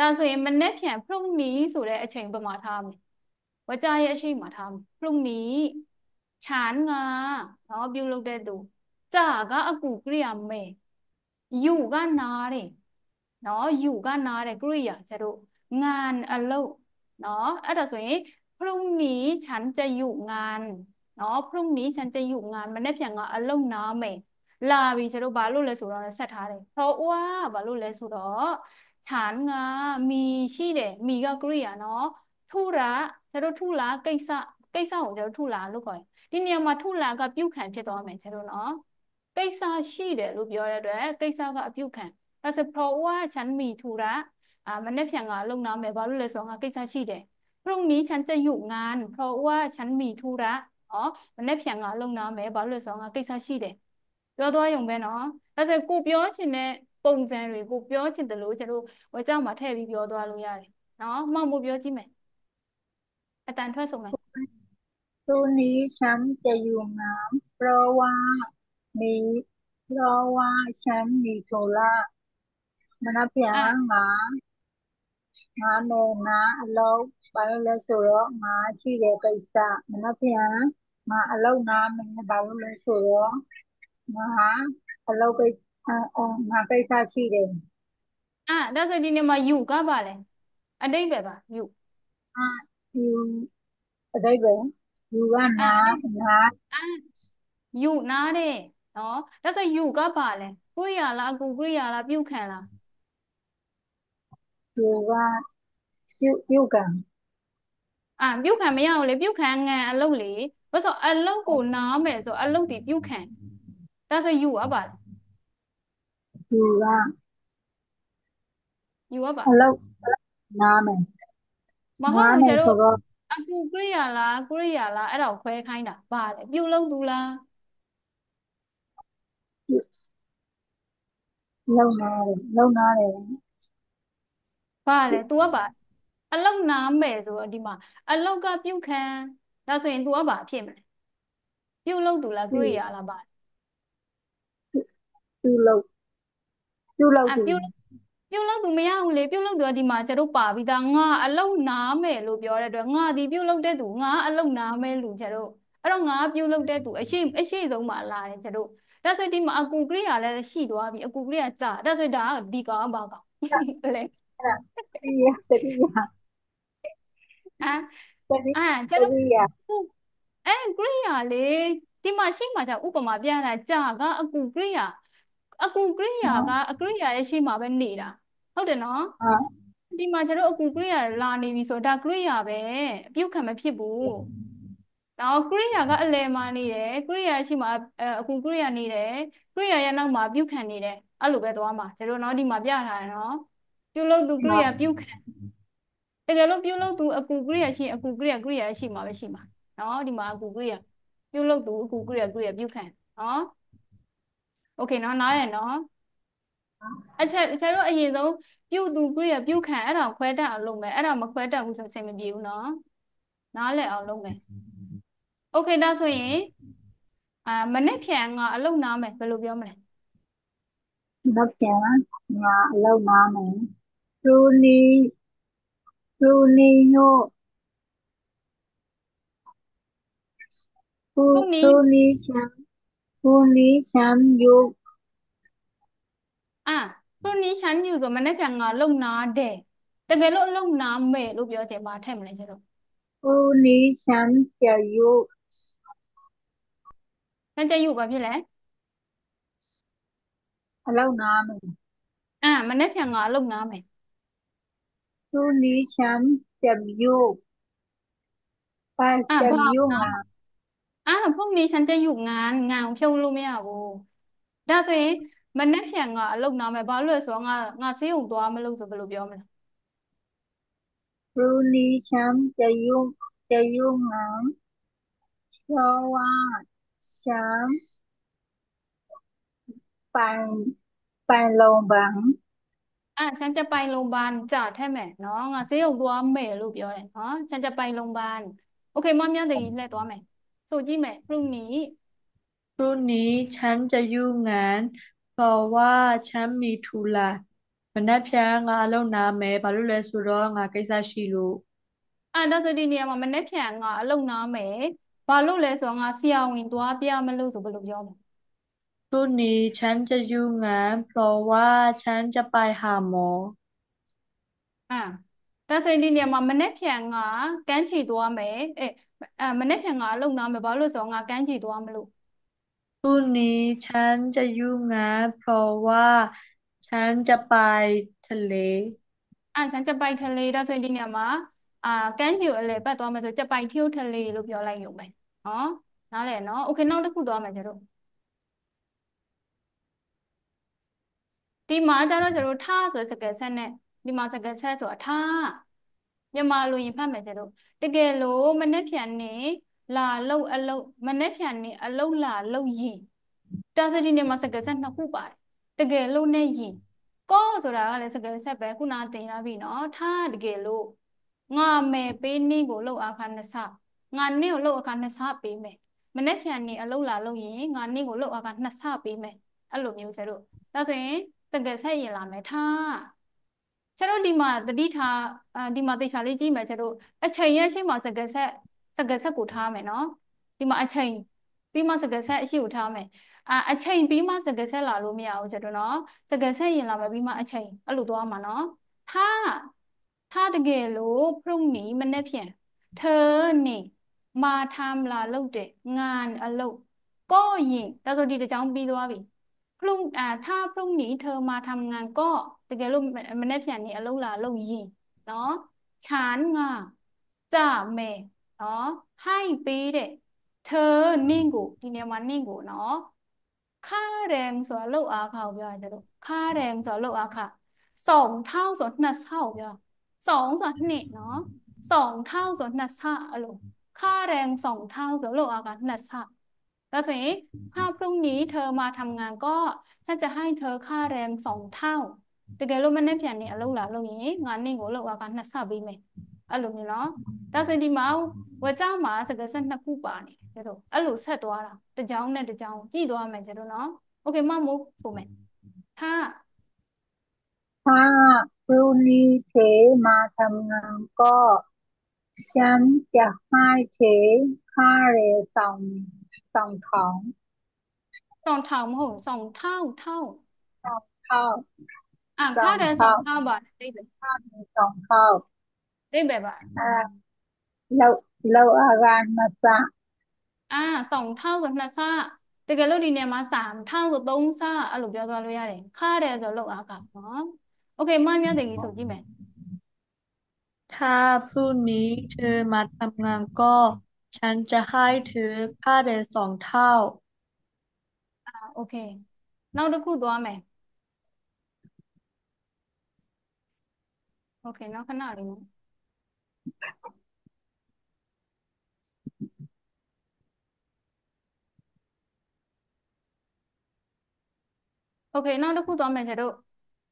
ဒါဆိုရင်မနေ့ဖြန်พรุ่งนี้ဆိုတဲ့အချိန်ဘယ်မှာထားမလဲဝကြရဲ့အရှိမထားမယ်พรุ่งนี้ฉันငါနော်ပြုလုပ်တဲ့သူကြာကအကူကရိယာမယ်ယူကနားတယ်နော်ယူကနားတယ်ကရိယာကျတို့งานအလုပ်နော်အဲ့ဒါဆိုရင်พรุ่งนี้ฉันจะอยู่งานနော်พรุ่งนี้ฉันจะอยู่งานမနေ့ဖြန်ကအလုပ်နားမယ်လာပြီကျတို့ဘာလို့လဲဆိုတော့ဆက်ထားတယ်เพราะว่าဘာလို့လဲဆိုတော့ฉันငါมีရှိတယ်มีကကရိယာနော်ထုရာကျတို့ထုလာကိစ္စကိုကျတို့ထုလာလို့ခေါ်တယ်ဒီနေရာမှာထုလာကပြုခံဖြစ်သွားမယ်ကျတို့နော်ကိစ္စရှိတယ်လို့ပြောတဲ့အတွက်ကိစ္စကအပြုခံဒါဆိုเพราะว่าฉันมีธุระမနေ့ဖြန်ကလုံနာမယ်ဘာလို့လဲဆိုတော့ငါကိစ္စရှိတယ်พรุ่งนี้ฉันจะอยู่งานเพราะว่าฉันมีธุระနော်မနေ့ဖြန်ကလုံနာမယ်ဘာလို့လဲဆိုတော့ငါကိစ္စရှိတယ်ပြောသွားရုံပဲနော်ဒါဆိုကိုပြောချင်တဲ့ပုံစံတွေကိုပြောချင်တယ်လို့ကျတို့ဝေကြောက်မှာထည့်ပြီးပြောသွားလို့ရတယ်နော်မှောင်ဖို့ပြောကြည့်မယ်အတန်ထွက်ဆုံးမယ်พรุ่งนี้ฉันจะอยู่งานมีเพราะว่าฉันมีธุระมันเพียอ่ะงงาเมงาอโลกไปเลยสุรงาชีเดกิสะมันเพียงงาอโลกงาเมงไปเลยสุรงาอโลกไปงากิสะชีเดဒါဆိုဒီနေ့မှာယူကပါလဲအတိတ်ပဲပါယူอ่ะอยู่อะไรแบบอยู่ว่านาအတိတ်นาအာယူနားတယ်နော်ဒါဆိုယူကပါလဲကိုရလားအကူကရိယာလားပြုခံလားอยู่ว่าอยู่กันပြုခံမရဘူးလေပြုခံငံအလုပ်လေဘာလို့ဆိုအလုပ်ကိုနားမယ်ဆိုအလုပ်တည်ပြုခံဒါဆိုယူရပါလားอยู่ว่าယူရပါအလုပ်နားမယ်မဟုတ်နားဘူးကျတို့မယ်ဆိုတော့အကူကရိယာလားကရိယာလားအဲ့ဒါကိုခွဲခိုင်းတာပါလေပြုလုပ်သူလားလုံနာတယ်ပါလေ तू ကပါအလုပ်နားမယ်ဆိုတော့ဒီမှာအလောက်ကပြုခံဒါဆိုရင် तू ကပါဖြစ်မလဲပြုလုပ်သူလားကပြုရိယာလားပါပြုလုပ်ပြုလုပ်သူပြုလုပ်သူမရဘူးလေပြုလုပ်သူကဒီမှာကျတို့ပါပြီးသားငါအလုပ်နားမယ်လို့ပြောတဲ့အတွက်ငါဒီပြုလုပ်တဲ့သူငါအလုပ်နားမယ်လို့ကျတို့အဲ့တော့ငါပြုလုပ်တဲ့သူအရှိဆုံးမှာလာတယ်ကျတို့ဒါဆိုဒီမှာအကူကရိယာလည်းရှိသွားပြီအကူကရိယာကြာဒါဆိုဒါကဒီကောင်ကဘာကောင်လဲအဲ့ဒါတတိယအာတတိကျတို့တတိယခုကရိယာလေဒီမှာရှိမှじゃဥပမာပြတာကြာကအကူကရိယာအကရိယာရဲ့ရှိမှပဲနေတာဟုတ်တယ်နော်အာဒီမှာကျတို့အကူကရိယာလာနေပြီဆိုတော့ဒါကရိယာပဲအပြုတ်ခံမဖြစ်ဘူးတော့ကရိယာကအလယ်မှာနေတယ်ကရိယာရှိမှအကူကရိယာနေတယ်ကရိယာရဲ့နောက်မှာပြုတ်ခံနေတယ်အဲ့လိုပဲသွားမှာကျတို့နော်ဒီမှာပြထားတယ်နော်ပြုတ်လို့သူကရိယာပြုတ်ခံတကယ်လို့ပြုတ်လို့သူအကူကရိယာရှိရင်အကူကရိယာရှိမှာပဲရှိမှာနော်ဒီမှာအကူကရိယာပြုတ်လို့သူအကူကရိယာပြုတ်ခံနော်โอเคနော်နားရယ်နော်ကျတို့အရင်ဆုံးပြုတ်သူကရိယာပြုတ်ခံအဲ့ဒါကိုခွဲတတ်အောင်လုပ်မယ်အဲ့ဒါမခွဲတတ်ဘူးဆိုအဆင်မပြေဘူးနော်နားလည်အောင်လုပ်မယ်โอเคဒါဆိုရင်မနေ့ဖြန်ကအလုပ်နားမယ်ဘယ်လိုပြောမလဲနောက်ပြန်ငါအလုပ်နားမယ်พรุ่งนี้พรุ่งนี้โยพรุ่งพรุ่งนี้พรุ่งนี้ฉันพรุ่งนี้ฉันอยู่อ่ะพรุ่งนี้ฉันอยู่ဆိုမနေ့ဖြန်ကအလုပ်နားတယ်တကယ်လို့အလုပ်နားမယ်လို့ပြောချင်ပါထည့်မလဲကျတော့พรุ่งนี้ฉันจะอยู่ฉันจะอยู่ဘာဖြစ်လဲအလုပ်နားမယ်မနေ့ဖြန်ကအလုပ်နားမယ်พรุ่งนี้ฉันจะอยู่ไปจะဘာอยู่งาน พรุ่งนี้ฉันจะอยู่งานကိုဖြုတ်လို့မရဘူးဒါဆိုရင်မနေ့ဖြန်ကအလုပ်နားမယ်ဘာလို့လဲဆိုတော့ငါဆေးရုံသွားမလို့ဆိုဘယ်လိုပြောမလဲพรุ่งนี้ฉันจะยุ่งงานเพราะว่าฉันไปไปโรงพยาบาลฉันจะไปโรงพยาบาลจ่าแท้แม่เนาะငါဆေးရုံသွားမယ်လို့ပြောတယ်နော်ฉันจะไปโรงพยาบาลโอเคမမြတ်တကြီးလက်သွားမယ်ဆိုကြည့်မယ်พรุ่งนี้พรุ่งนี้ฉันจะยุ่งงานเพราะว่าฉันมีธุระ မနက်ဖြန်ငါအလုပ်နားမယ်ဘာလို့လဲဆိုတော့ငါကိစ္စရှိလို့ဒါဆိုဒီနေရာမှာမနေ့ဖြန်ငါအလုပ်နားမယ်ဘာလို့လဲဆိုတော့ငါဆရာဝန်သွားပြမလို့ဆိုဘယ်လိုပြောမလဲพรุ่งนี้ฉันจะยุ่งงานเพราะว่าฉันจะไปหาหมออ่าဒါဆိုရင်ဒီနေရာမှာမနေ့ဖြန်ငါကန်းချီသွားမယ်မနေ့ဖြန်ငါအလုပ်နားမယ်ဘာလို့လဲဆိုတော့ငါကန်းချီသွားမလို့พรุ่งนี้ฉันจะยุ่งงานเพราะว่าฉันจะไปทะเลฉันจะไปทะเลဒါဆိုရင်ဒီနေရာမှာကန်းချီကိုအလည်ပတ်သွားမယ်ဆိုจะไปเที่ยวทะเลလို့ပြောလိုက်ရုံပဲနော်နားလည်နော်โอเคနောက်တစ်ခုသွားမယ်ကျတို့ဒီမှာကျတော့ကျတို့ထားဆိုစကားဆက်နဲ့ဒီမှာစကားဆက်ဆိုတာထားမြန်မာလိုရင်ဖတ်မယ်ကျတို့တကယ်လို့မနေ့ဖြန်နေလာလို့အလုပ်မနေ့ဖြန်နေအလုပ်လာလို့ရင်ဒါဆိုဒီနေမှာစကားဆက်နှစ်ခုပါတယ်တကယ်လို့နဲ့ရင်ကောဆိုတာကလည်းစကားဆက်ပဲခုနသင်ရပြီနော်ထားတကယ်လို့ငါမယ်ပေးနင်းကိုလောက်အခါနှစ်ဆငါနင်းကိုလောက်အခါနှစ်ဆပေးမယ်မနေ့ဖြန်နေအလုပ်လာလို့ရင်ငါနင်းကိုလောက်အခါနှစ်ဆပေးမယ်အဲ့လိုမျိုးကျတို့ဒါဆိုရင်တကယ်ဆက်ရင်လာမယ်ထားကျတို့ဒီမှာတတိထားဒီမှာတေချာလေးကြည့်မယ်ကျတို့အချိန်ရဲ့အရှိမစကဆက်ကိုထားမယ်နော်ဒီမှာအချိန်ပြီးမှစကဆက်အရှိကိုထားမယ်အချိန်ပြီးမှစကဆက်လာလို့မရဘူးကျတို့နော်စကဆက်ရင်လာမယ်ပြီးမှအချိန်အဲ့လိုသွားမှာနော်ထားထားတကယ်လို့พรุ่งนี้မနေ့ဖြန်เธอနေมาทำလာလုပ်တဲ့งานအလုပ်ก็ရင်ဒါဆိုဒီတစ်ကြောင်းပြီးသွားပြီถ้าพรุ่งนี้เธอมาทำงานก็တကယ်လို့မနေ့ဖြန်นี้အလုပ်လာလုပ်ရင်နော်ฉันငါจะမယ်နော်ให้ပေးတဲ့เธอနင့်ကိုဒီနေရာမှာနင့်ကိုနော်ค่าแรงဆိုတာလုပ်အားခကိုပြောရကြတော့ค่าแรงဆိုတာလုပ်အားခ2 เท่าဆိုတာ2 เท่าပြော2ဆိုတာ2နော်2 เท่าဆိုတာ2 ဆအဲ့လိုค่าแรง2 เท่าဆိုတာလုပ်အားခ2 ဆแล้วဆိုရင်ถ้าพรุ่งนี้เธอมาทำงานก็ฉันจะให้เธอค่าแรง2 เท่าတကယ်လို့မနေ့ပြန်နေအလုပ်လာလုပ်ရင်ငါနေ့ကိုလုပ်အားက2 ဆပေးမယ်အဲ့လိုမျိုးနော်ဒါဆိုရင်ဒီမှာဝကြမှာစကားဆက်နှစ်ခုပါနေတယ်ကျတော့အဲ့လိုဆက်သွားတာတစ်ကြောင်းနဲ့တစ်ကြောင်းကြည့်သွားမယ်ကျတော့နော်โอเคမမို့ဆိုမယ်ถ้าถ้าพรุ่งนี้เธอมาทำงานก็ฉันจะให้เธอค่าแรงสองเท่า2 เท่าမဟုတ်2 เท่าสองเท่าสอค่าแรงสองเท่างเท่าบาทได้ไหมค่าแรงสองเท่าได้ไหมบาทอ่าเราเราอาการมาสักอ่า2 เท่ากับ2 ဆတကယ်လို့ဒီနေရာမှာ3 เท่าဆို3 ဆအဲ့လိုပြောသွားလို့ရတယ်ခါတယ်ဆိုလောက်အားကနော်โอเคမမြတ်တကြီးဆိုကြည့်မယ်ถ้าพรุ่งนี้เธอมาทำงานก็ฉันจะให้เธอค่าแรง2 เท่าโอเคနောက်တစ်ခုသွားမယ်โอเคနောက်ခဏလေးနော်โอเคနောက်တစ်ခုသွားမယ်ကျတို့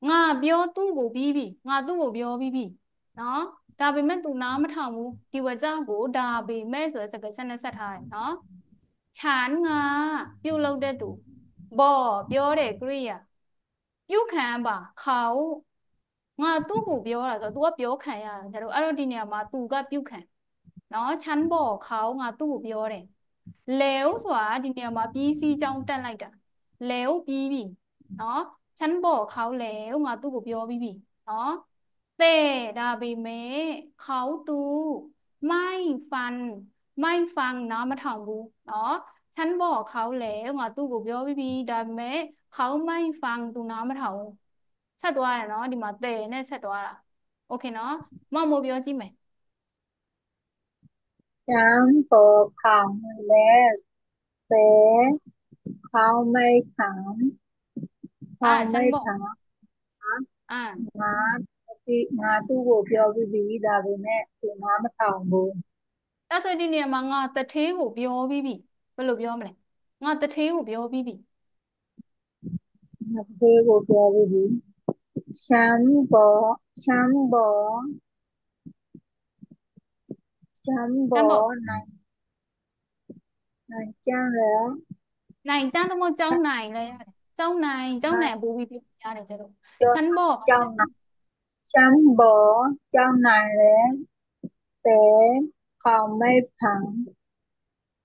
ငါပြောသူ့ကိုပြီးပြီငါသူ့ကိုပြောပြီးပြီနော်ဒါပေမဲ့သူနားမထောင်ဘူးဒီဝကြကိုဒါပေမဲ့ဆိုတဲ့စကားဆက်နဲ့ဆက်ထားတယ်နော်ฉันငါပြုတ်လုပ်တဲ့သူဘောပြောတယ်ကရိယာပြုတ်ခံပါเขาငါသူ့ကိုပြောတာဆိုတော့ तू ကပြောခံရတာကျတော့အဲ့တော့ဒီနေရာမှာ तू ကပြုတ်ခံနော်ฉันบอกเขาငါသူ့ကိုပြောတယ်แล้วဆိုတာဒီနေရာမှာပြီးစီးကြောင်းတက်လိုက်တာแล้วပြီးပြီနော်ฉันบอกเขาแล้วငါသူ့ကိုပြောပြီးပြီနော်แต่ဒါပေမဲ့เขาตูไม่ฟันไม่ฟังนะမထောင်ဘူးနော်ฉันบอกเขาแล้วငါသူ့ကိုပြောပြီးပြီဒါပေမဲ့เขาไม่ฟังသူနားမထောင်ဘူးဆက်သွားတယ်နော်ဒီမှာแต่နဲ့ဆက်သွားတာโอเคနော်မမို့ပြောကြည့်မယ်ฉันบอกเขาแล้วแต่เขาไม่ถามเขาไม่ฉันบอกถามอ่า งานที่งานตู้ကိုပြောပြီးပြီဒါပေမဲ့သူနားမထောင်ဘူးအဲ့ဆိုဒီနေရာမှာငါတထေးကိုပြောပြီးပြီဘယ်လိုပြောမလဲငါတထေးကိုပြောပြီးပြီငါသူကိုပြောပြီးပြီฉันบอกฉันบอกฉันบတန်းอกပေါ့นายจ้างแล้วနိုင်ကျန်းသမကျောင်းနိုင်လဲရတယ် เจ้านายเจ้านายบูบีပြရတယ်ကျတော့ပြောฉันบอกเจ้านายฉันบอกเจ้านายแล้วแต่เขาไม่ฟัง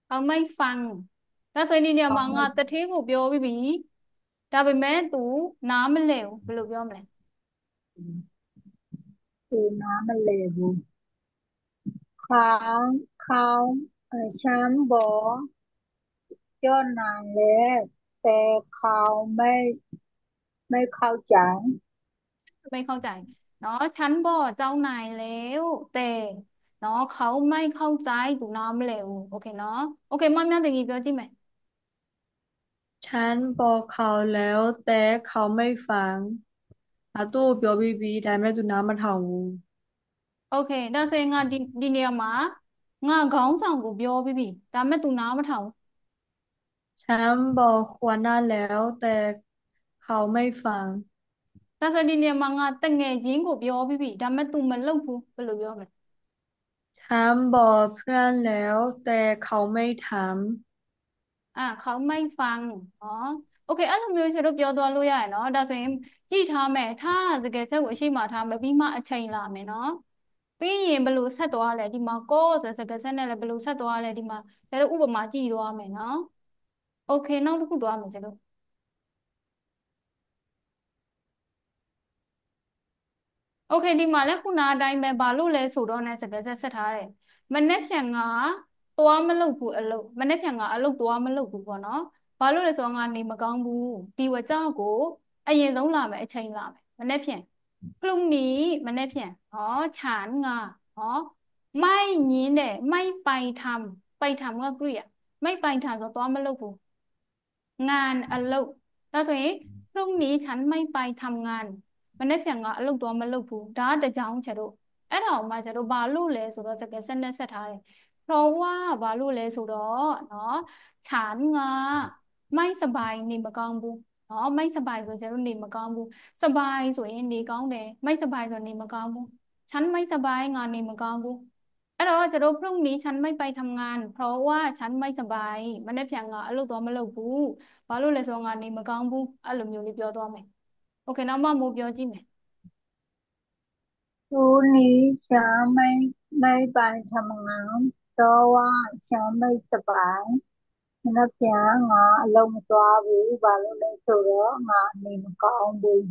เขาไม่ฟังဒါဆိုရင်ဒီနေရာမှာเขาไม่ငါတထေးကိုပြောပြီးပြီဒါပေမဲ့ तू နားမလည်ဘူးဘယ်လိုပြောမလဲคือน้ำมันเลวเขาเขาฉันบอกเจ้านายแล้วแต่เขาไม่เข้าใจไม่เข้าใจเนาะฉันบอกเจ้านายแล้วแต่เนาะเขาไม่เข้าใจ तू နားမလည်ဘူးโอเคเนาะโอเคမမြတ်တကြီးပြောကြည့်မယ်ฉันบอกเขาแล้วแต่เขาไม่ฟังตู้ပြောပြီးပြီဒါပေမဲ့သူနားမထောင်ဘူးโอเคဒါဆိုရင်ငါဒီနေရာမှာငါခေါင်းဆောင်ကိုပြောပြီးပြီဒါပေမဲ့ तू နားမထောင်ဘူးฉันบอกหัวหน้าแล้วแต่เขาไม่ฟังဒါဆိုဒီနေရာမှာငါတငယ်ချင်းကိုပြောပြီးပြီဒါပေမဲ့ तू မလုပ်ဘူးဘယ်လိုပြောမလဲฉันบอกเพื่อนแล้วแต่เขาไม่ทเขาไม่ฟังอ๋อโอเคအဲ့လိုမျိုးကျွန်တော်ပြောသွားလို့ရတယ်เนาะဒါဆိုရင်ကြည့်ထားမယ်ထားစကားချက်ကိုအရှိမထားမယ်ပြီးမှအချိန်လာမယ်เนาะပြီးရင်ဘယ်လိုဆက်သွားလဲဒီမှာကောဆိုစကားဆက်နဲ့လည်းဘယ်လိုဆက်သွားလဲဒီမှာကျွန်တော်ဥပမာကြည့်သွားမယ်เนาะโอเคနောက်တစ်ခုသွားမယ်ကျွန်တော် โอเคဒီမှာလည်းခုနအတိုင်းပဲဘာလို့လဲဆိုတော့ ਨੇ စကားဆက်ထားတယ်မနေ့ဖြန်ကသွားမလုပ်ဘူးအလုပ်မနေ့ဖြန်ကအလုပ်သွားမလုပ်ဘူးပေါ့နော်ဘာလို့လဲဆိုတော့ငါနေမကောင်းဘူးဒီဝကြောက်ကိုအရင်ဆုံးလာမယ်အချိန်လာမယ်မနေ့ဖြန်พรุ่งนี้မနေ့ဖြန်ဟောฉานงาဟောไม่ညင်းတယ်ไม่ไปทำไปทำก็กริยไม่ไปทำဆိုတော့သွားမလုပ်ဘူးงานအလုပ်ဒါဆိုရင်พรุ่งนี้ฉันไม่ไปทำงาน မနေ့ပြန်ကအလုပ်တော့မလုပ်ဘူးဒါတကြောင်ကျတော့အဲ့ဒါအောင်မှကျတော့ဘာလို့လဲဆိုတော့စကယ်ဆက်နဲ့ဆက်ထားတယ်เพราะว่าဘာလို့လဲဆိုတော့เนาะฉานงาไม่สบายနေမကောင်းဘူးเนาะไม่สบายဆိုကျတော့နေမကောင်းဘူးสบายဆိုရင်နေကောင်းတယ်ไม่สบายဆိုနေမကောင်းဘူးฉันไม่สบายงานနေမကောင်းဘူးအဲ့တော့ကျတော့พรุ่งนี้ฉันไม่ไปทำงานเพราะว่าฉันไม่สบายမနေ့ပြန်ကအလုပ်တော့မလုပ်ဘူးဘာလို့လဲဆိုတော့ငါနေမကောင်းဘူးအဲ့လိုမျိုးလေးပြောသွားမယ်โอเคနောက်မှမိုးပြောကြည့်မယ်พรุ่งนี้ฉันไม่ไปทำงานเพราะว่าฉันไม่สบายนักเรียนงาลงตัวบูบาลงဆိုတော့ငါနေမကောင်းဘူး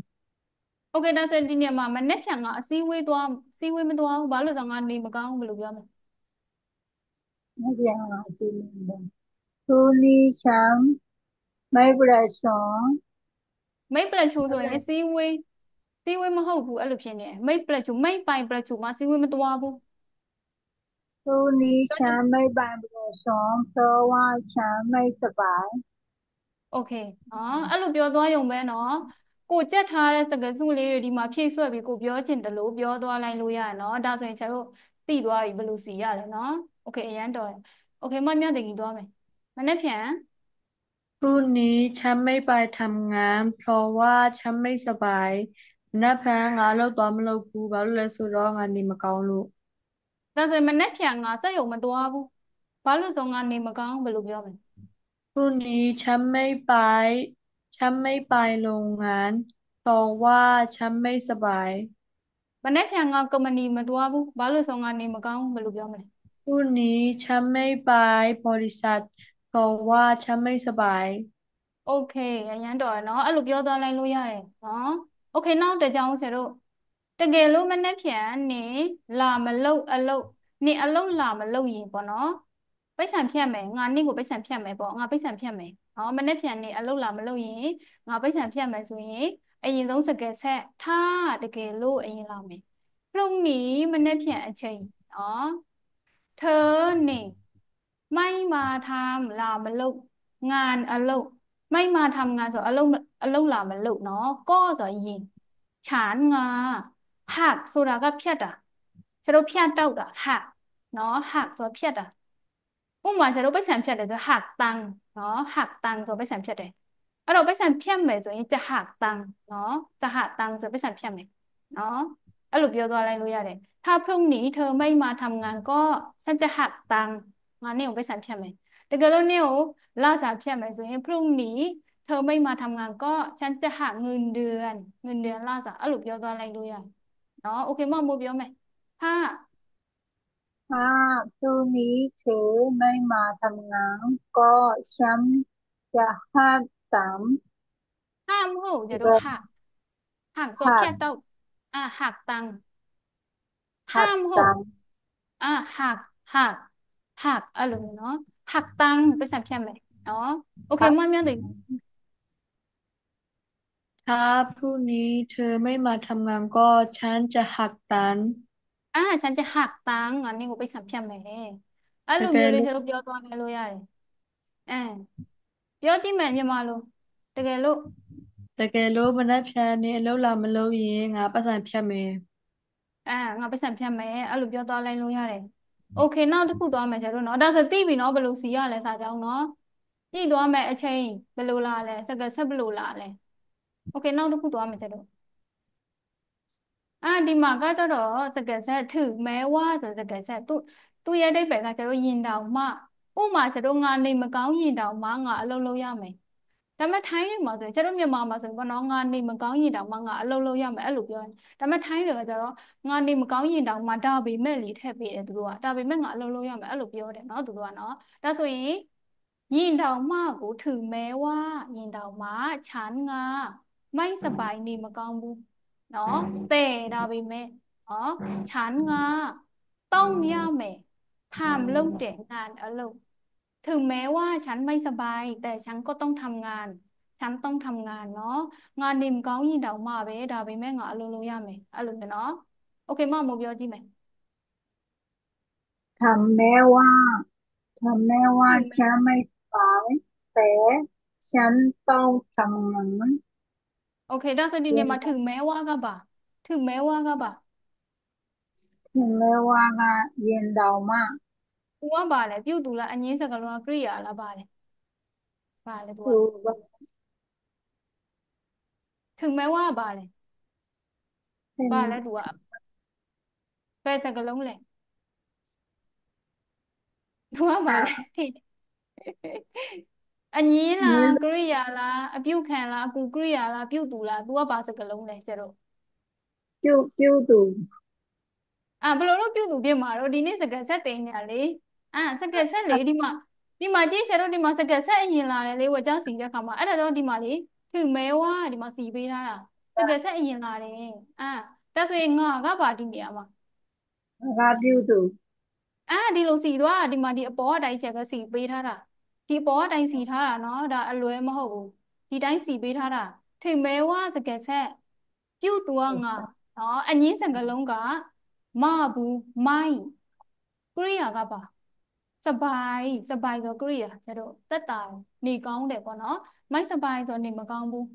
โอเคဒါဆိုရင်ဒီနေရာမှာမနေ့ဖြန်ကအစည်းအဝေးသွားအစည်းအဝေးမသွားဘူးဘာလို့လဲဆိုတော့ငါနေမကောင်းဘူးဘယ်လိုပြောမလဲนักเรียนငါဒီလိုพรุ่งนี้ฉันไม่ประชุมမိတ်ပလက်ချိုးဆိုရင်အစည်းအဝေးမဟုတ်ဘူးအဲ့လိုဖြစ်နေတယ်မိတ်ပလက်ချိုးမိတ်ပိုင်ပလက်ချိုးမှာအစည်းအဝေးမသွားဘူးพรุ่งนี้ฉันไม่ไปประชุมเพราะว่าฉันไม่สบายโอเคနော်အဲ့လိုပြောသွားရုံပဲနော်ကိုကြက်ထားတဲ့စကားစုလေးတွေဒီမှာဖြည့်ဆွက်ပြီးကိုပြောချင်တယ်လို့ပြောသွားလိုက်လို့ရတယ်နော်ဒါဆိုရင်ကျတို့သိသွားပြီဘယ်လိုစီရလဲနော်โอเคအရန်တော်တယ်โอเคမမြတ်တင်ကြီးသွားမယ်မနေ့ဖြန်พรุ่งนี้ฉันไม่ไปทำงานเพราะว่าฉันไม่สบายนับพนักงานလုပ်သွားမလုပ်ဘူးဘာလို့လဲဆိုတော့ငါနေမကောင်းလို့ဒါဆိုရင်မနေ့ဖြန်ငါစက်ရုံမသွားဘူးဘာလို့ဆိုငါနေမကောင်းဘယ်လိုပြောမလဲพรุ่งนี้ฉันไม่ไปโรงงานเพราะว่าฉันไม่สบายမနေ့ဖြန်ငါကုမ္ပဏီမသွားဘူးဘာလို့ဆိုငါနေမကောင်းဘယ်လိုပြောမလဲพรุ่งนี้ฉันไม่ไปบริษัทเพราะว่าฉันไม่สบายโอเคအရန်တော်ရယ်နော်အဲ့လိုပြောသွားလိုက်လို့ရတယ်နော်โอเคနောက်တစ်ကြောင်းဆရာတို့တကယ်လို့မနေ့ဖြန်နေလာမလုတ်အလုတ်နေအလုတ်လာမလုတ်ရင်ပေါ့နော်ပိတ်ဆံဖြတ်မယ်ငါနေ့ကိုပိတ်ဆံဖြတ်မယ်ပေါ့ငါပိတ်ဆံဖြတ်မယ်နော်မနေ့ဖြန်နေအလုတ်လာမလုတ်ရင်ငါပိတ်ဆံဖြတ်မယ်ဆိုရင်အရင်ဆုံးစကယ်ဆက်ထားတကယ်လို့အရင်လာမယ်พรุ่งนี้မနေ့ဖြန်အချိန်နော်เธอนี่ไม่มาทำလာမလုတ်งานအလုတ်ไม่มาทำงานဆိုအလုတ်လာမလုတ်နော်ကောဆိုရင်ခြานงาหักဆိုတာကဖြတ်တာကျတို့ဖြတ်တောက်တာหักနော်หักဆိုဖြတ်တာဥပမာကျတို့ပိတ်ဆံဖြတ်တယ်ဆိုหักตังနော်หักตังဆိုပိတ်ဆံဖြတ်တယ်အဲ့တော့ပိတ်ဆံဖြတ်မယ်ဆိုရင်จะหักตังနော်จะหักตังဆိုပိတ်ဆံဖြတ်မယ်နော်အဲ့လိုပြောသွားလိုက်လို့ရတယ်ถ้าพรุ่งนี้เธอไม่มาทำงานก็ฉันจะหักตังค์งานนี้ကိုပိတ်ဆံဖြတ်မယ်တကယ်လို့နေ့ကိုလစာဖြတ်မယ်ဆိုရင်พรุ่งนี้ เธอไม่มาทำงานก็ฉันจะหักเงินเดือนล่าสัตว์อ่ะหลุดเดียวตัวอะไรด้วยอ่ะเนาะโอเคมอมูเบียวไหมถ้าถ้าพรุ่งนี้เธอไม่มาทำงานก็ฉันจะหักสามห้ามหูจะโดนเดือนหักตัวหักเพี้ยเต้าหักตังค์หักห้ามหูตังค์อ่าหักหักหักอะไรเนาะหักตังค์ไปสับใช่ไหมเนาะโอเคหักมอมีอะไรถ้าพรุ่งนี้เธอไม่มาทำงานก็ฉันจะหักตันฉันจะหักตังค์อันนี้กูไปสับใช่ไหมအဲ့တကယ်လိုမျိုးလေးလို့ကျွန်တော်ပြောသွားနိုင်လို့ရတယ်အဲပြောကြည့်မယ်မြန်မာလိုတကယ်လို့ တကယ်လို့မနက်ဖြန်နေအလုပ်လာမလုပ်ရင်ငါပတ်စံဖြတ်မယ်ငါပတ်စံဖြတ်မယ်အဲ့လိုပြောသွားလိုက်လို့ရတယ်โอเคနောက်တစ်ခုသွားမယ်ကျတို့เนาะဒါဆိုသိပြီเนาะဘယ်လိုစီရလဲစာကြောင်းเนาะကြည့်သွားမယ်အချိန်ဘယ်လိုလာလဲစကားဆက်ဘယ်လိုလာလဲโอเคနောက်တစ်ခုသွားမယ်ကျတို့ဒီမှာကကြတော့စကားဆက်ถือแม้ว่าဆိုစကားဆက်သူ့ရဲ့အဓိပ္ပာယ်ကကျတို့ရင်တောင်မှဥပမာကျတို့ငါနေမကောင်းရင်တောင်မှငါအလုပ်လုပ်ရမယ်ဒါပေမဲ့ထိုင်းတွေမှာဆိုရင်ကျတို့မြန်မာမှာဆိုရင်ဘောနော်ငါနေမကောင်းရင်တောင်မှငါအလုပ်လုပ်ရမယ်အဲ့လိုပြောတယ်ဒါပေမဲ့ထိုင်းတွေကကျတော့ငါနေမကောင်းရင်တောင်မှဒါပေမဲ့လေထည့်ပေးတယ်သူတို့ကဒါပေမဲ့ငါအလုပ်လုပ်ရမယ်အဲ့လိုပြောတယ်နော်သူတို့ကနော်ဒါဆိုရင်ရင်တောင်မှကိုถือแม้ว่าရင်တောင်မှฉันငါไม่สบายနေမကောင်းဘူးနော်แต่ဒါပေမဲ့နော်ฉันငါต้องရမယ်ทำလုပ်တဲ့งานအလုပ် ถึงแม้ว่าฉันไม่สบายแต่ฉันก็ต้องทำงานฉันต้องทำงานเนาะงานနေမကောင်းရင်တောင်မှပဲဒါပေမဲ့ငါအလုပ်လုပ်ရမယ်အဲ့လိုမျိုးเนาะโอเคမမို့ပြောကြည့်မယ်ทำแม้ว่าทำแม้ว่าถึงแม้ฉันไม่สายแต่ฉันต้องทำงานโอเคဒါဆိုဒီเรียนနေရာမှာถึงแม้ว่าကပါถึงแม้ว่าကပါถึงแม้ว่าก็เย็นเดามาก तू ကပါလဲပြုတ်သူလားအငင်းစကားလုံးကကရိယာလားပါလဲပါလဲ तू ကคือว่าถึงแม้ว่าပါလဲเป็นပါလဲ तू ကဘယ်စကားလုံးလဲ तू ကပါလဲထိအငင်းလားนี้ကရိယာလားအပြုတ်ခံလားအကူကရိယာလားပြုတ်သူလား तू ကပါစကားလုံးလဲကျတော့ จิ้วตู่ဘယ်လိုလုပ်ပြုတ်သူဖြစ်မှာတော့ဒီနေ့စကားဆက်တင်နေရလေစကားဆက်လေဒီမှာကြည့်ဆရာတို့ဒီမှာစကားဆက်အရင်လာတယ်လေဝကြောက်စီတဲ့ခါမှာအဲ့ဒါတော့ဒီမှာလေသူမဲဝါဒီမှာစီပေးထားတာစကားဆက်အရင်လာတယ်ဒါဆိုရင်ငါကပါဒီနေရာမှာราจิ้วตู่ဒီလိုစီသွားတာဒီမှာဒီအပေါ်အတိုင်းဆရာကစီပေးထားတာဒီအပေါ်အတိုင်းစီထားတာနော်ဒါအလွဲမဟုတ်ဘူးဒီတိုင်းစီပေးထားတာသူမဲဝါစကားဆက်ပြုတ်သူကငါနော်အငင်းစကားလုံးကမဘူးမိုင်း ကရိယာကပါစပိုင်ဆိုကရိယာကျတော့တက်တာနေကောင်းတယ်ပေါ့နော်မိုက်စပိုင်ဆိုနေမကောင်းဘူး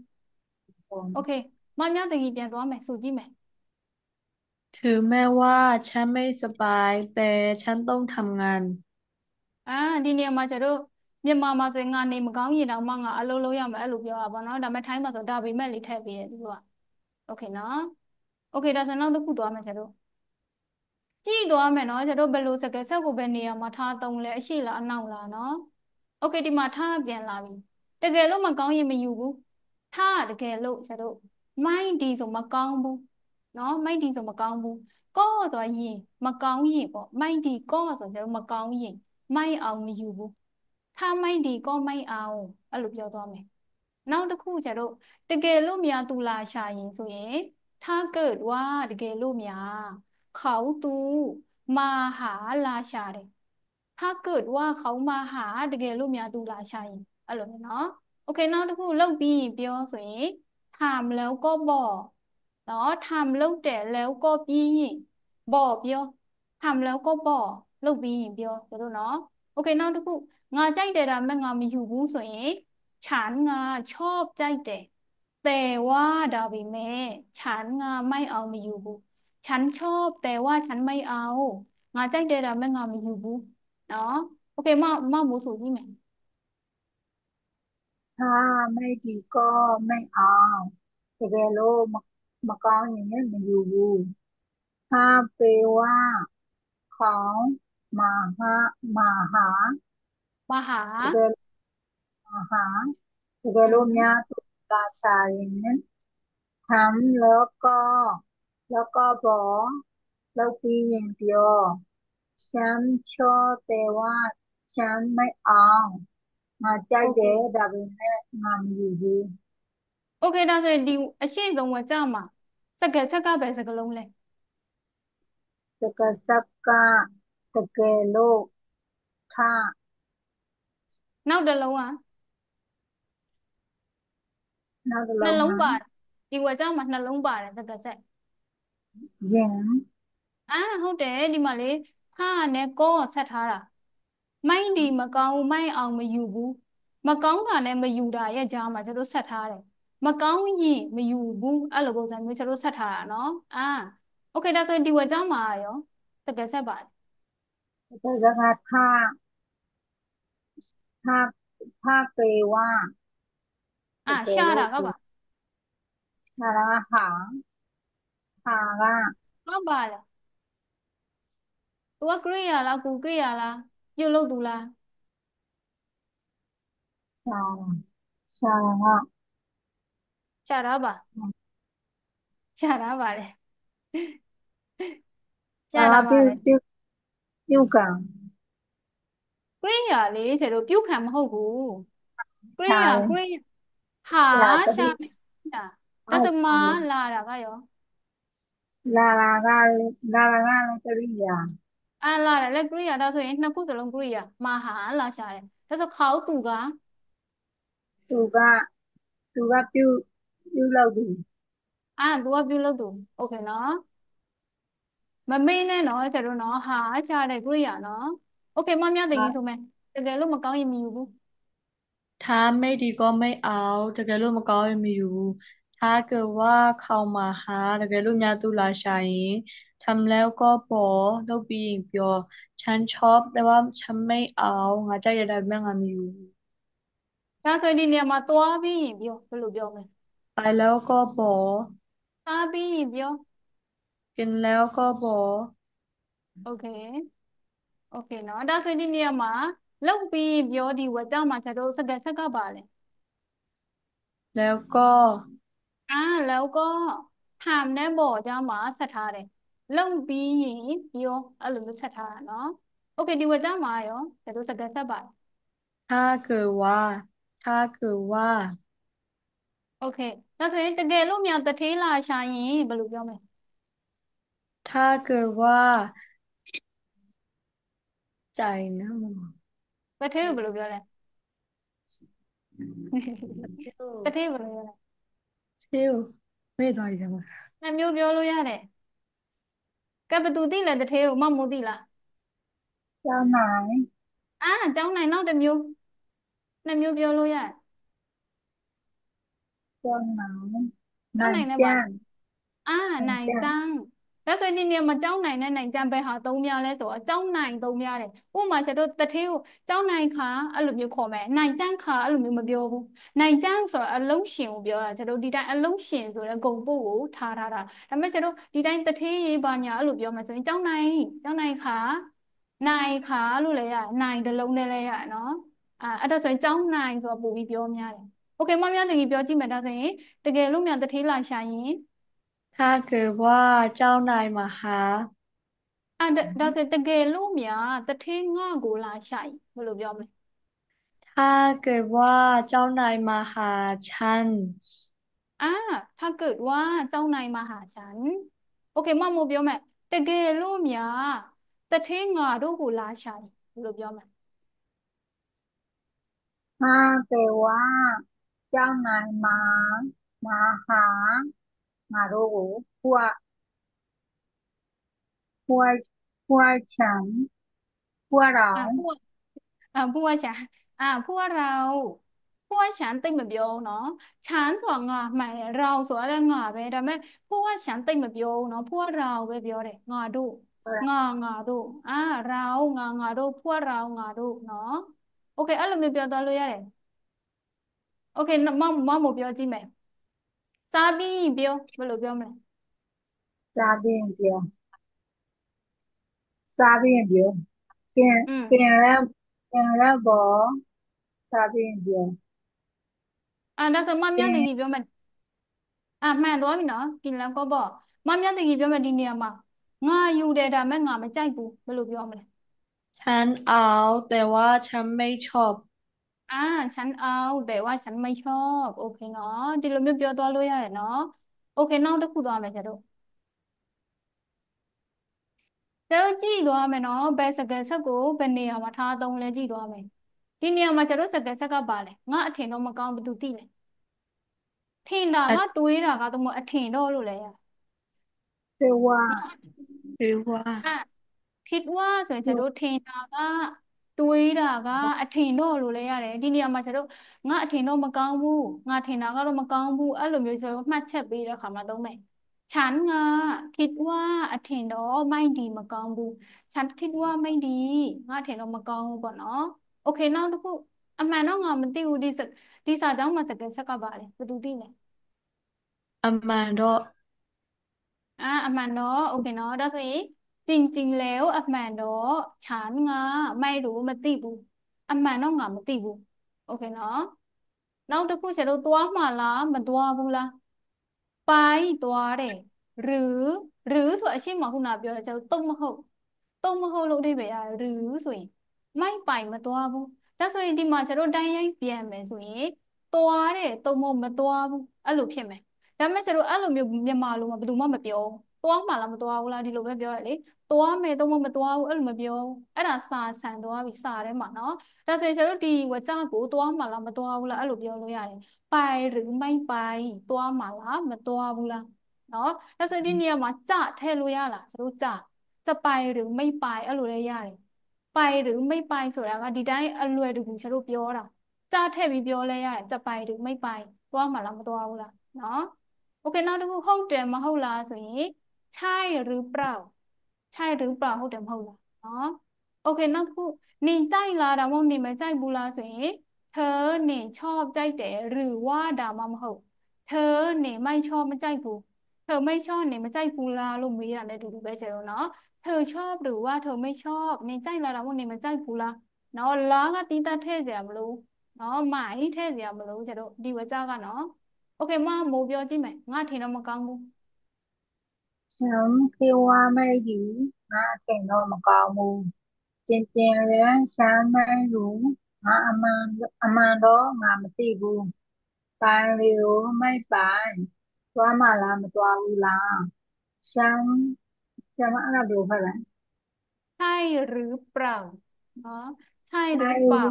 โอเคမမြတကြီးပြန်သွားမယ်ဆိုကြည့်မယ်ถึงแม้ว่าฉันไม่สบายแต่ฉันต้องทำงานဒီနေရာမှာကျတော့မြန်မာမှာဆိုရင်ငါနေမကောင်းရင်တောင်မှငါအလုပ်လုပ်ရမယ်အဲ့လိုပြောတာပေါ့နော်ဒါပေမဲ့ထိုင်းမှာဆိုဒါပေမဲ့လေးထည့်ပေးတယ်သူကโอเคနော်โอเคဒါဆိုနောက်တစ်ခုသွားမယ်ကျတော့ကြည့်သွားမယ်နော်ကျတော့ဘယ်လိုစကားဆက်ကိုပဲနေရာမှာထားသုံးလဲအရှိလားအနောက်လားနော်โอเคဒီမှာထားပြန်လာပြီတကယ်လို့မကောင်းရင်မယူဘူးထားတကယ်လို့ကျတော့မိုင်းဒီဆိုမကောင်းဘူးနော်မိုင်းဒီဆိုမကောင်းဘူးကောဆိုရင်မကောင်းရင်ပေါ့မိုင်းဒီကောဆိုကျတော့မကောင်းရင်မိုင်းအောင်မယူဘူးထားမိုင်းဒီကောမိုင်းအောင်အဲ့လိုပြောသွားမယ်နောက်တစ်ခုကျတော့တကယ်လို့များသူလာရှာရင်ဆိုရင်ถ้าเกิดว่าတကယ်လို့များเขาตูมาหาราชาတယ်ถ้าเกิดว่าเขามาหาတကယ်လို့များသူလာရှာရင်အဲ့လိုမျိုးเนาะโอเคနောက်တစ်ခုလောက်ပြီးရင်ပြောဆိုရင်ถามแล้วก็บอกเนาะถามလောက်တယ်แล้วก็ပြီးရင်บอกပြောถามแล้วก็บอกလောက်ပြီးရင်ပြောတို့เนาะโอเคနောက်တစ်ခုငါကြိုက်တယ်ဒါပေမဲ့ငါမယူဘူးဆိုရင်ฉันငါชอบကြိုက်တယ်แต่ว่าဒါပေမဲ့ฉันငါไม่เอาไม่อยู่ဘူးฉันชอบแต่ว่าฉันไม่เอาငါကြိုက်တယ်ဒါပေမဲ့ငါမယူဘူးเนาะโอเคမမို့ဆိုကြည့်မယ်ถ้าไม่ดีก็ไม่เอาแต่แกโลมะกองอย่างเงี้ยมันอยู่บูถ้าเปลว่าเขามาหามาหามาหาแต่แกมาหาแก ကယ်อืလို့များมသူလာရှာရင်ทำแล้วก็บอกแล้วပြီးရင်ပြောฉันชอบแต่ว่าฉันไม่เอาငါကြိုโอက်တယ်เคဒါပေမဲ့ငါမယူဘူးโอเคဒါဆိုရင်ဒီအရှိဆုံးဝကြမှာစက်ကပဲစကလုံးလဲစကားစက်ကတကယ်လို့ถ้าနောက်တစ်လုံးကနောက်တစ်နှလုံးကလုံးပါတယ်ဒီဝကြမှာနှလုံးပါတယ်စကဆက် ရင်ဟုတ်တယ်ဒီမှာလေဟာနဲ့ကောဆက်ထားတာမိုင်းဒီမကောင်းမိုင်းအောင်မယူဘူးမကောင်းတာနဲ့မယူတာရဲ့ကြားမှာကျတို့ဆက်ထားတယ်မကောင်းရင်မယူဘူးအဲ့လိုပုံစံမျိုးကျတို့ဆက်ထားတာနော်โอเคဒါဆိုရင်ဒီဝက်ကြားမှာရောတကယ်ဆက်ပါတယ်စကားစကားถ้าถ้าแปลว่าတကယ်ရှာလို့ဒီတာကပါဟာကဟာကဟုတ်ပါလေသူကကရိယာလားကူကရိယာလားပြုတ်လို့သူလားရှာရှာကရှာတာပါရှာတာပါလေရှာတာပါလေပြုတ်ကံကရိယာလေကျတို့ပြုတ်ခံမဟုတ်ဘူးကရိယာရှာတယ်ကရိယာဟာရှာတရှာတိတာဒါဟုတ်ဆိုမာလာတာကရောလာလာကလည်းကရိယာလာတယ်လေကရိယာဒါဆိုရင်နှစ်ခုစလုံးကရိယာမာဟာလာရှာတယ်ဒါဆိုခေါသူကသူကသူကပြုတ်လောက်သူသူကပြုတ်လို့သူโอเคနော်မမေးနဲ့နော်ကျတို့နော်ဟာရှာတယ်ကရိယာနော်โอเคမမြတ်တင်ကြီးဆိုမယ်တကယ်လို့မကောင်းရင်မယူဘူးถ้าไม่ดีก็ไม่เอาတကယ်လို့မကောင်းရင်မอยู่ถ้าเกิดว่าเขามาหาတကယ်လို့များသူလာရှာရင်ทำแล้วก็บอกလုပ်ပြီးရင်ပြောฉันชอบแต่ว่าฉันไม่เอาငါကြိုက်ရတဲ့မဲ့ငါမอยู่ဒါဆိုရင်ဒီနေရာမှာသွားပြီးရင်ပြောဘယ်လိုပြောမလဲไปแล้วก็บอกသွားပြီးရင်ပြောกินแล้วก็บอกโอเคโอเคနော်ဒါဆိုရင်ဒီနေရာမှာလောက်ပြီးရင်ပြောဒီဝါကြမှာကျတို့စက်ကပါလေแล้วก็แล้วก็ถามแน่บอกจ้าหมาဆက်ထားတယ်လုံပြီးရင်ပြောအဲ့လိုမျိုးဆက်ထားတာနော်โอเคဒီဝက်จ้าหมาရောဒါတို့စကားဆက်ပါတယ်ถ้าเกิดว่าถ้าเกิดว่าโอเคဒါဆိုရင်တကယ်လို့မြန်တထေးလာရှာရင်ဘယ်လိုပြောမလဲถ้าเกิดว่าใจนะมึงတထေးကိုဘယ်လိုပြောလဲ เที่ยว တထေးဘယ်လိုပြောလဲเที่ยวไม่ต่อยกันวะနှစ်မျိုးပြောလို့ရတယ်ကဲဘသူသိလဲတထေးကိုမမိုးသိလားเจ้านายကျောင်းနိုင်နောက်တစ်မျိုးနှစ်မျိုးပြောလို့ရတယ်เจ้านายကျောင်းนายနိုင်နဲ့ပါလဲจ้างအာနိုင်นายจ้างကျန်းဒါဆိုရင်ဒီနေရာမှာကျောင်းနိုင်နဲ့နိုင်ကျန်းပဲဟာသုံးများလဲဆိုတော့ကျောင်းနိုင်သုံးများတယ်ဥပမာကျတော့တထေးကိုကျောင်းနိုင်ခါအဲ့လိုမျိုးခေါ်မယ်နိုင်ကျန်းခါအဲ့လိုမျိုးမပြောဘူးနိုင်ကျန်းဆိုတော့အလုံးရှင်ကိုပြောတာကျတော့ဒီတိုင်းအလုံးရှင်ဆိုတဲ့ဂုံပုတ်ကိုထားတာဒါပေမဲ့ကျတော့ဒီတိုင်းတထေးရေးပါညာအဲ့လိုပြောမယ်ဆိုရင်ကျောင်းနိုင်ခါနိုင်ခါလို့လည်းရတယ်နိုင်တစ်လုံးနဲ့လည်းရတယ်နော်အဲ့ဒါဆိုရင်ကျောင်းနိုင်ဆိုတော့ပို့ပြီးပြောများတယ်โอเคမများတကယ်ပြောကြည့်မယ်ဒါဆိုရင်တကယ်လို့များတထေးလာရှာရင် ถ้าเกิดว่าเจ้านายมาหาဒါဆိုတကယ်လို့များတထေးငါ့ကိုလာရှာရင်ဘယ်လိုပြောမလဲถ้าเกิดว่าเจ้านายมาหาฉันอ่าถ้าเกิดว่าเจ้านายมาหาฉันโอเคမမို့ပြောမယ်တကယ်လို့များတထေးငါတို့ကိုလာရှာရင်ဘယ်လိုပြောမလဲถ้าแต่ว่าเจ้านายมาหามาโรงพวกพวกฉันพวกเราพวกพวกฉันพวกเราพวกฉันติดမပြောဘူးเนาะฉันဆိုတာငါမှန်တယ်เราဆိုတာလည်းငါပဲဒါပေမဲ့พวกฉันติดမပြောဘူးเนาะพวกเราပဲပြောတယ်ငါတို့ငါတို့เราငါတို့พวกเราငါတို့เนาะโอเคအဲ့လိုမျိုးပြောသွားလို့ရတယ်โอเคမပြောကြည့်မယ်စားပြီးပြောဘယ်လိုပြောမလဲစားပြီးရင်ပြောပြင်อืมပြင်แล้วบอกစားပြီးရင်ပြော ဒါဆိုမမြတ်တ Pin ကြီးပြောမယ်မှန်သွားပြီနော်กินแล้วก็บอกမမြတ်တကြီးပြောမယ်ဒီနေရာမှာငါယူတယ်ဒါမဲ့ငါမကြိုက်ဘူးဘယ်လိုပြောမလဲ ฉันเอาแต่ว่าฉันไม่ชอบอ่าฉันเอาแต่ว่าฉันไม่ชอบโอเคเนาะဒီလိုမျိုးပြောသွားလို့ရတယ်เนาะโอเคနောက်တစ်ခုသွားမယ်ကျတော့ကျတော့ကြည့်သွားမယ်เนาะဘယ်စကားဆက်ကိုဘယ်နေရာမှာထားသုံးလဲကြည့်သွားမယ်ဒီနေရာမှာကျတော့စကားဆက်ကပါလဲငါအထင်တော့မကောင်းဘူးသူသိလဲထင်တာကတွေးတာကတော့မအထင်တော့လို့လဲရเรียกว่าหรือว่าอ่ะ คิดว่าဆိုရင်ကျတို့ထင်တာကတွေးတာကအထင်တော့လို့လဲရတယ်ဒီနေရာမှာကျတို့ငါအထင်တော့မကောင်းဘူးငါထင်တာကတော့မကောင်းဘူးအဲ့လိုမျိုးကျတို့မှတ်ချက်ပေးတဲ့အခါမှာသုံးမယ်ฉันငါคิดว่าအထင်တော့ไม่ดีမကောင်းဘူးฉันคิดว่าไม่ดีငါအထင်တော့မကောင်းဘူးပေါ့နော်โอเคနောက်တစ်ခုအမှန်တော့ငါမသိဘူးဒီစာကြောင်းမှာစကားဆက်ကပါလေဘယ်သူသိလဲအမှန်တော့အမှန်တော့โอเคเนาะဒါဆိုရင်จริงๆแล้วအမှန်တော့ฉันငါไม่รู้မသိဘူးအမှန်တော့ငါမသိဘူးโอเคเนาะနောက်တစ်ခုကျတော့သွားမှာလားမသွားဘူးလားไปသွားတယ်หรือဆိုအရှင်းမခုနပြောတယ်ကျတော့တုံးမဟုတ်လို့အဓိပ္ပာယ်ရတယ်หรือဆိုရင်ไม่ไปမသွားဘူးဒါဆိုရင်ဒီမှာကျတော့တိုင်းရိုင်းပြန်မယ်ဆိုရင်သွားတယ်တုံးမဟုတ်မသွားဘူးအဲ့လိုဖြစ်မယ်ဒါပေမဲ့ကျတော့အဲ့လိုမျိုးမြန်မာလိုမှာဘယ်သူမှမပြောဘူးသွားမှာလားမသွားဘူးလားဒီလိုပဲပြောရလေသွားမယ်တုံးမဟုတ်မသွားဘူးအဲ့လိုမပြောဘူးအဲ့ဒါစာဆန်သွားပြီစာထဲမှာနော်ဒါဆိုရင်ကျတော့ဒီဝကြကိုသွားမှာလားမသွားဘူးလားအဲ့လိုပြောလို့ရတယ်ไปหรือไม่ไปသွားမှာလားမသွားဘူးလားနော်ဒါဆိုဒီနေရာမှာကြထည့်လို့ရလားကျတို့จะไปหรือไม่ไปအဲ့လိုလည်းရတယ်ไปหรือไม่ไปဆိုတာကဒီတိုင်းအလွယ်တကူကျတို့ပြောတာကြထည့်ပြီးပြောလဲရတယ်จะไปหรือไม่ไปသွားမှာလားမသွားဘူးလားနော်โอเคနောက်တစ်ခုဟုတ်တယ်မဟုတ်လားဆိုရင်ใช่หรือเปล่าใช่หรือเปล่าဟုတ်တယ်မဟုတ်လားနော်โอเคနောက်တစ်ခုနင်ကြိုက်လားဒါမှမဟုတ်နင်မကြိုက်ဘူးလားဆိုရင်เธอနင်ชอบကြိုက်တယ်หรือว่าဒါမှမဟုတ်เธอနင်ไม่ชอบမကြိုက်ဘူးเธอไม่ชอบနင်မကြိုက်ဘူးလားလို့မေးတာလည်းအတူတူပဲကျတော့နော်เธอชอบหรือว่าเธอไม่ชอบနင်ကြိုက်လားဒါမှမဟုတ်နင်မကြိုက်ဘူးလားနော်လာကတီးတတ်ထည့်ကြရမလို့နော်မိုင်းထည့်ကြရမလို့ကျတော့ဒီဝကြကနော်โอเคမမိုးပြောကြည့်မယ်ငါထင်တော့မကောင်းဘူးฉันคิดว่าไม่ดีนะเก่งโนมกอมูจริงๆแล้วฉันไม่รู้นะอามันโดงามติบูไปเร็วไม่ไปตัวมาลามาตัวอูลาฉันจะมาอะไรดูเท่าไหร่ใช่หรือเปล่าเนาะใช่หใช่รือเปล่า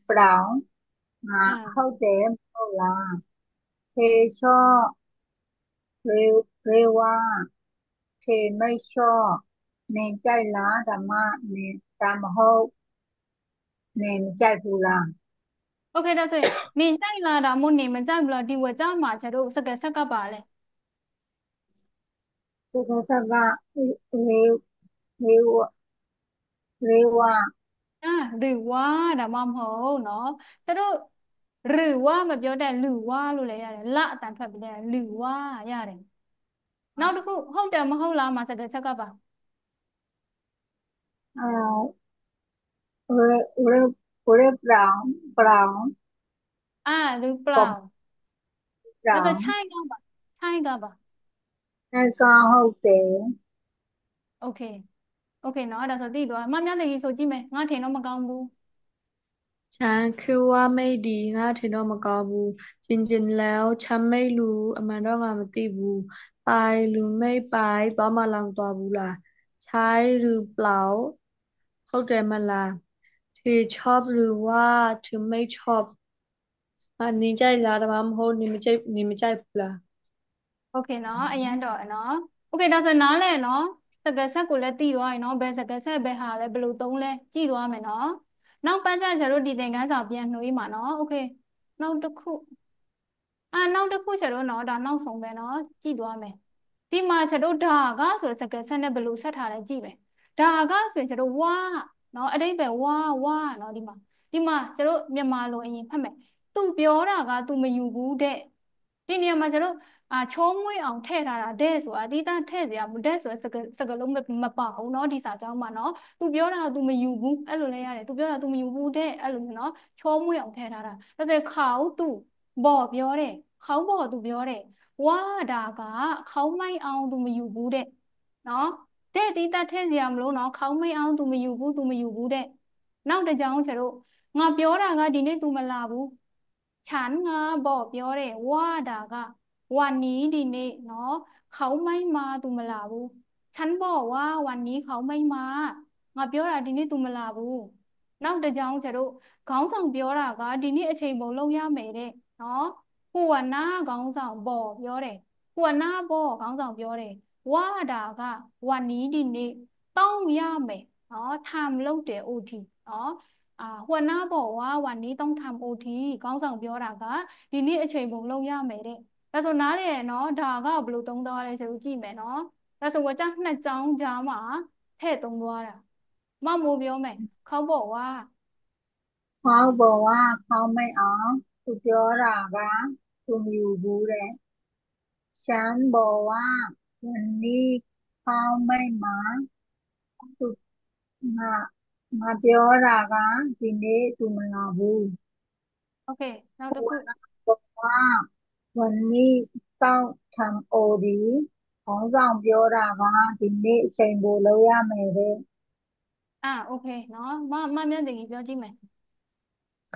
เปล่านะเข้าอ่า ใจเท่าไหร่เธอชอบเรว่าเธอไม่ชอบในใจละธรรมะในตามหกในใจกูละ โอเคဒါဆိုရင်နင်ကြိုက်လာတာမို့နင်မကြိုက်ဘူးလားဒီဝကြမှာကျတို့စကားဆက်ကပါလဲผู้เขาสักกะเร็วเร็วเร็วว่าหรือว่าဒါမှမဟုတ်เนาะကျတို့หรือว่าမပြောတဲ့หรือว่าလို့လည်းရတယ်လအတန်ထွက်ပြီးလဲหรือว่าရတယ်နောက်တစ်ခုဟုတ်တယ်မဟုတ်လားမှာစကားဆက်ကပါเอ่อเร็วเปล่าหรือเปล่าผมเปล่าဒါဆိုใช่ကပါใช่ကပါให้ก็เข้าใจโอเคโอเคเนาะဒါဆိုသိသွားမများတကြီးဆိုကြည့်မယ်ငါထင်တော့မကောင်းဘူးฉันคือว่าไม่ดีငါထင်တော့မကောင်းဘူးจริงๆแล้วฉันไม่รู้အမှန်တော့ငါမသိဘူးไปหรือไม่ไปသွားမလားမသွားဘူးလားใช่หรือเปล่าဟုတ်တယ်မလားเธอชอบหรือว่าเธอไม่ชอบနင်ကြိုက်လားဒါမှမဟုတ်နင်မကြိုက်ဘူးလားโอเคเนาะအရန်တော့เนาะโอเคဒါဆိုနားလဲเนาะစကားဆက်ကိုလည်းသိသွားပြီเนาะဘယ်စကားဆက်ဘယ်ဟာလဲဘယ်လိုသုံးလဲကြည့်သွားမယ်เนาะနောက်ပန်းကျကျတို့ဒီသင်ခန်းစာပြန်နှွေးမှာเนาะโอเคနောက်တစ်ခုနောက်တစ်ခုကျတော့เนาะဒါနောက်ဆုံးပဲเนาะကြည့်သွားမယ်ဒီမှာကျတို့ဒါကဆိုစကားဆက်နဲ့ဘယ်လိုဆက်ထားလဲကြည့်မယ်ဒါကဆိုရင်ကျတို့ဝါเนาะအတိတ်ပဲဝါเนาะဒီမှာကျတို့မြန်မာလိုအရင်ဖတ်မယ်သူပြောတာကသူမယူဘူးတဲ့ ဒီနေရာမှာကျတော့ချောမွေ့အောင်ထည့်ထားတာတဲ့ဆိုတာအတိအကျထည့်စရာတဲ့ဆိုစကားလုံးမပါဘူးเนาะဒီစာကြောင်းမှာเนาะသူပြောတာက तू မယူဘူးအဲ့လိုလဲရတယ် तू ပြောတာ तू မယူဘူးတဲ့အဲ့လိုเนาะချောမွေ့အောင်ထည့်ထားတာဒါဆိုเขาသူบอกပြောတယ်เขาบอก तू ပြောတယ်ว่าဒါကเขาไม่เอา तू မယူဘူးတဲ့เนาะတဲ့တိတတ်ထည့်စရာမလိုเนาะเขาไม่เอา तू မယူဘူး तू မယူဘူးတဲ့နောက်တစ်ကြောင်းကျတော့ငါပြောတာကဒီနေ့ तू မလာဘူးฉันငါบอกပြောတယ်ว่าဒါကวันนี้ဒီနေ့เนาะเขาไม่มา तू မလာဘူးฉันบอกว่าวันนี้เขาไม่มาငါပြောတာဒီနေ့ तू မလာဘူးနောက်တစ်ကြောင်းကျတော့ခေါင်းဆောင်ပြောတာကဒီနေ့အချိန်ပုံလုံးရမယ်တဲ့เนาะหัวหน้าခေါင်းဆောင်บอกပြောတယ်หัวหน้าบอกခေါင်းဆောင်ပြောတယ်ว่าဒါကวันนี้ဒီနေ့ต้องရမယ်เนาะทำလုပ်တယ် OT เนาะหัวหน้าบอกว่าวันนี้ต้องทำ OT ခေါင်းဆောင်ပြောတာကဒီနေ့အချိန်ပုံလုံးရမယ်တဲ့ဒါဆိုနားလေနော်ဒါကဘယ်လိုသုံးသွားလဲဆိုလို့ကြည့်မယ်နော်ဒါဆိုဝကြနှစ်ကြောင်းကြားမှာထည့်သုံးသွားတာမမိုးပြောမယ်เขาบอกว่าเขาบอกว่าเขาไม่เอาသူပြောတာကသူမယူဘူးတဲ့ฉันบอกว่าวันนี้เขาไม่มาသူငါငါပြောတာကဒီနေ့သူမလာဘူး โอเคနောက်တစ်ခု บอกว่าวันนี้ต้องทำโอดีของဆောင်ပြောတာကဒီနေ့အချိန်ပိုလုပ်ရမယ်တဲ့โอเคနော်မမြတ်တင်ကြီးပြောကြည့်မယ်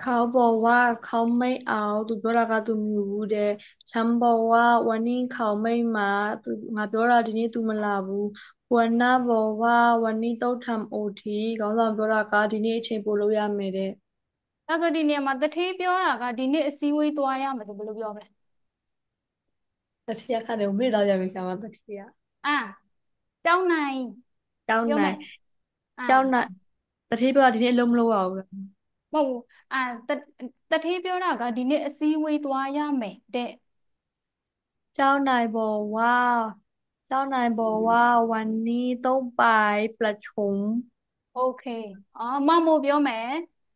เขาบอกว่าเขาไม่เอาသူပြောတာကသူမယူဘူးတဲ့ฉันบอกว่าวันนี้เขาไม่มาသူငါပြောတာဒီနေ့ तू မလာဘူးหัวหน้าบอกว่าวันนี้ต้องทำโอทีခေါင်းဆောင်ပြောတာကဒီနေ့အချိန်ပိုလုပ်ရမယ်တဲ့ဒါဆိုဒီနေရာမှာတထေးပြောတာကဒီနေ့အစည်းအဝေးသွားရမယ်ဆိုဘယ်လိုပြောမလဲတတိယခါတော့မေ့တော့ရပြီဆရာမတတိယအာကျောင်းနိုင်ကျောင်းနိုင်ပြောမယ်ကျောင်းနိုင်တတိယပြောတာဒီနေ့အလုံးမလုပ်ရဘူးမဟုတ်ဘူးတထေးပြောတာကဒီနေ့အစည်းအဝေးသွားရမယ်တဲ့เจ้านายบอกว่าเจ้านายบอกว่าวันนี้ต้องไปประชุมโอเคမမိုးပြောမယ်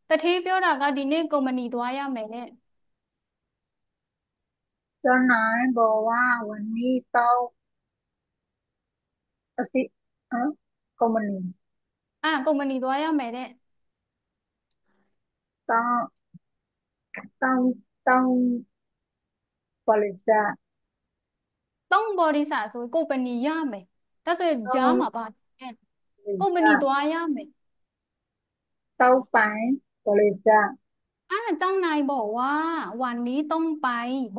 တထေးပြောတာကဒီနေ့ကုမ္ပဏီသွားရမယ်တဲ့เจ้านายบอกว่าวันนี้ต้องอธิเอ้คอมมานีကုမ္ပဏီသွားရမယ်တဲ့ต้องต้องบริษัทသုံးဘော်ဒီစာဆိုကုမ္ပဏီရမယ်ဒါဆိုရင်ต้องဂျားမှာပါတဲ့บริကုမ္ပဏီษัทသွားရမယ်ต้องไปบริษัทเจ้านายบอกว่าวันนี้ต้องไป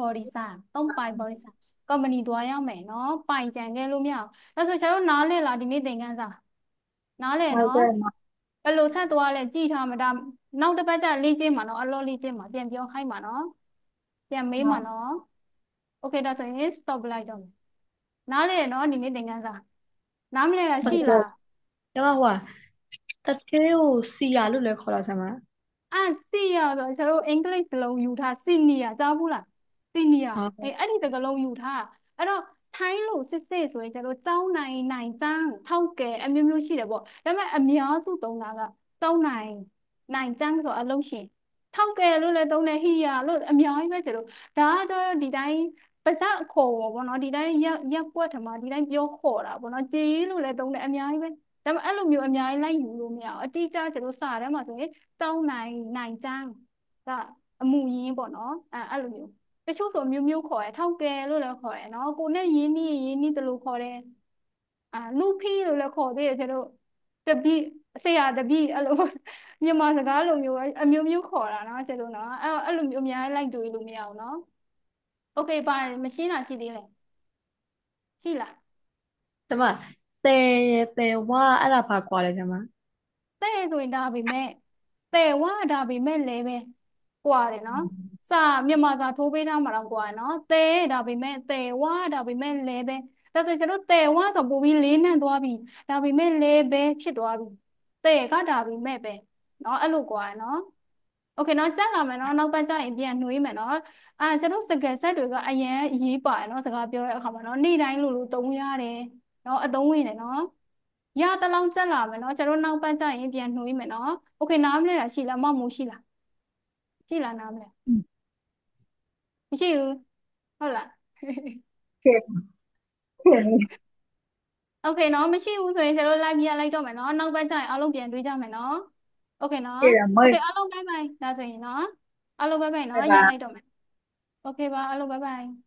บริษัทต้องไปบริษัทကုမ္ပဏီသွားရမယ်เนาะပိုင်ကြံခဲ့လို့မရဘူးဒါဆိုကျွန်တော်နားလဲလားဒီနေ့သင်ခန်းစာနားလဲဟုတ်เนาะကဲ့မှာဘယ်လိုဆက်သွားလဲကြည့်ထားမှာဒါနောက်တစ်ပတ်ကျလေ့ကျင့်မှာเนาะအလောလေ့ကျင့်မှာပြန်ပြောခိုင်းမှာเนาะပြန်မေးမှာเนาะโอเคဒါဆိုရင် stop လိုက်တော့မယ်နားလဲเนาะဒီနေ့သင်ခန်းစာနားမလဲလားဟုတ်ကဲ့ရှိလားကျမဟိုကတထဲကိုစီယာလို့လည်းခေါ်တာဆရာမစီရဆိုကျွန်တော်တို့အင်္ဂလိပ်စလုံးယူထားစီနီယာကြားဘူးလားစီနီယာဟုတ်အဲ့ဒီစကားလုံးယူထားအဲ့တော့ထိုင်းလို့စစ်စစ်ဆိုရင်ကျွန်တော်ကျောင်းနိုင်ကျန်းထောက်ကဲအမျိုးမျိုးရှိတယ်ပေါ့ဒါပေမဲ့အများစုသုံးတာကကျောင်းနိုင်ကျန်းဆိုအလုံးရှင်ထောက်ကဲလို့လည်းသုံးတယ်ဟီယာလို့အများကြီးပဲကျွန်တော်ဒါကကျတော့ဒီတိုင်းပါဇက်ခေါ်ပေါ့နော်ဒီတိုင်းရက်ကွက်ထမှာဒီတိုင်းပြောခေါ်တာပေါ့နော်ကြေးလို့လည်းသုံးတယ်အများကြီးပဲဒါပေမဲ့အဲ့လိုမျိုးအများကြီးလိုက်ယူလို့မရဘူးအတိအကျကျွန်တော်စာထဲမှာဆိုရင်ကျောင်းနိုင်ကျန်းကအမှုရင်းပေါ့နော်အဲ့လိုမျိုးတချို့ဆိုမျိုးမျိုးခေါ်တယ်ထောက်ကဲလို့လည်းခေါ်တယ်နော်ကိုနဲ့ရင်းနှီးတယ်လို့ခေါ်တယ်လူဖီလို့လည်းခေါ်သေးတယ်ကျွန်တော်တပိဆရာတပိအဲ့လိုမြန်မာစကားလိုမျိုးအမျိုးမျိုးခေါ်တာနော်ကျွန်တော်နော်အဲ့လိုမျိုးအများကြီးလိုက်တွေ့လို့မရဘူးနော်โอเคပါမရှင်းတာရှိသေးလဲရှိလားဆရာမတဲဝါအဲ့ဒါဘာကွာလဲဆရာမတဲ့ဆိုရင်ဒါပေမဲ့တဲ့ဝါဒါပေမဲ့လည်းပဲกว่าတယ်နော်စာမြန်မာစာထိုးပေးထားမှာတော့กว่าနော်တဲ့ဒါပေမဲ့တဲ့ဝါဒါပေမဲ့လည်းပဲဒါဆိုကျွန်တော်တဲ့ဝါဆိုပို့ပြီးလေးနံ့သွားပြီဒါပေမဲ့လည်းပဲဖြစ်သွားပြီတဲ့ကဒါပေမဲ့ပဲနော်အဲ့လိုกว่าနော်โอเคနော်ကြားလာမယ်နော်နောက်ပတ်ကျရင်ပြန်နှွေးမယ်နော်ကျွန်တော်စကားဆက်တွေကအရင်ရေးပါတယ်နော်စကားပြောတဲ့အခါမှာနော်နေ့တိုင်းလိုသုံးရတယ်နော်အသုံးဝင်တယ်နော်ရတလောင်းတက်လာမယ်နော်ကျွန်တော်နောက်ပတ်ကျရင်ပြန်နှွေးမယ်နော်โอเคနားမလဲတာရှိလားမမို့ရှိလားနားမလဲမရှိဘူး ဟုတ်လား ဖြစ်ဖြစ်နေ โอเคเนาะမရှိဘူးဆိုရင်ကျတို့ live ပြလိုက်တော့မယ်เนาะနောက်ပတ်ကျရင်အားလုံးပြန်တွေ့ကြမယ်เนาะโอเคเนาะ ဖြစ်တယ်မ โอ ွေး เคအားလုံး bye bye ဒါဆိုရင်เนาะအားလုံး bye bye เนาะ ဘိုင် ရ ဘိုင် လိုက်တော့မယ်โอเคပါအားလုံး bye bye